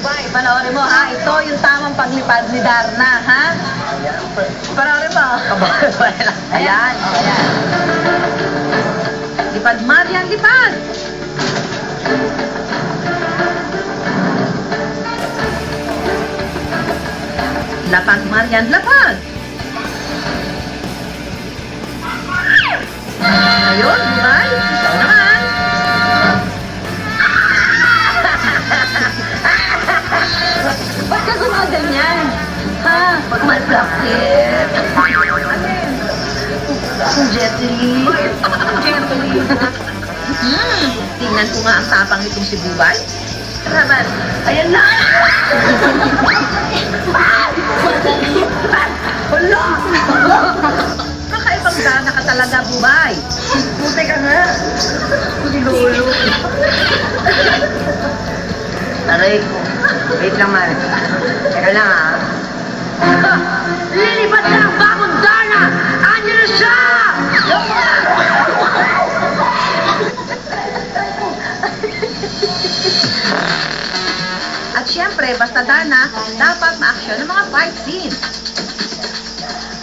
Bubay, panoorin mo ha. Ito yung tamang paglipad ni Darna, ha? Panoorin mo. Ayan. Ayan. Lipad, Marian, lipad. Lapad, Marian, lapad. Ayun, Bubay. Ikaw naman. Ba't ka gumaganyan? Ha? Pag malapit. Jetly. Jetly. Tingnan ko nga ang tapang itong si Bubay. Rabat. Ayan na! Hala! Kakaibang dana ka talaga, Bubay. Puti ka nga. Lolo. Aray ko. Wait lang, Mari. Teka lang, ha? Lilipat na ang bagong Darna! Andiyan na siya! At syempre, basta Darna, dapat ma-action ng mga fight scenes.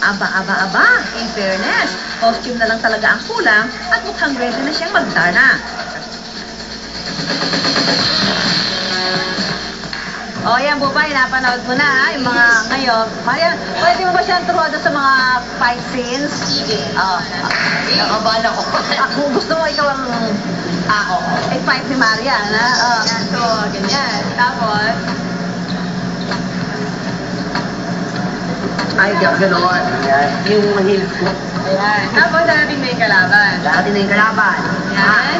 Aba. In fairness, costume na lang talaga ang kulang at mukhang ready na siyang mag-Darna. O yan, Bubay, napanood mo na ha, yung mga ngayon. Marian, pwede mo ba siyang turuan sa mga fight scenes? Sige. Nakabahan ako. Kung gusto mo, ikaw ang ako. Fight ni Marian, ha? So, ganyan. Tapos, Ay, gano'n. Yan. Yung heels ko. ayan. Tapos, darating na yung kalaban. Dati na yung kalaban. Yan.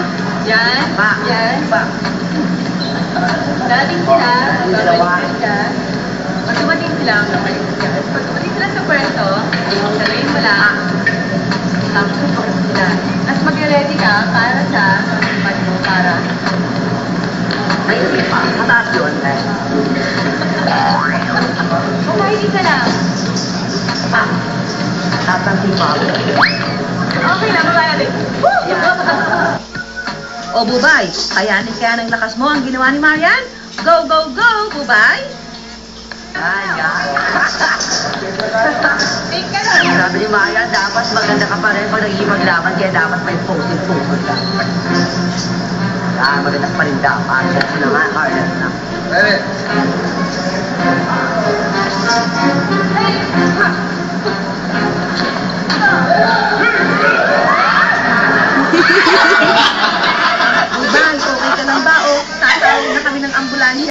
Yan. Pa. Yan. Pa. Darating sila. Dalawa. Babalik ka. Pag dumating sila, babalik ka. Pag dumating sila sa pwesto, sabihin mo lang. Tapos, papasok sila. Tapos, mag-ready ka para sa para. Ay, hindi pa. Mataas yun. Kumain ka lang. Pa. Tatanti pa ako. Okay na, baba natin. O Bubay, kayanin kaya ng lakas mo ang ginawa ni Marian? Go, go, go, Bubay! Ay, yan. Take ka lang. Sabi ni Maya, dapat maganda ka pa rin pag nagigipaglaban, kaya dapat may posing ka. Ah, maganda pa rin dapat. Yan na nga, Carlos na.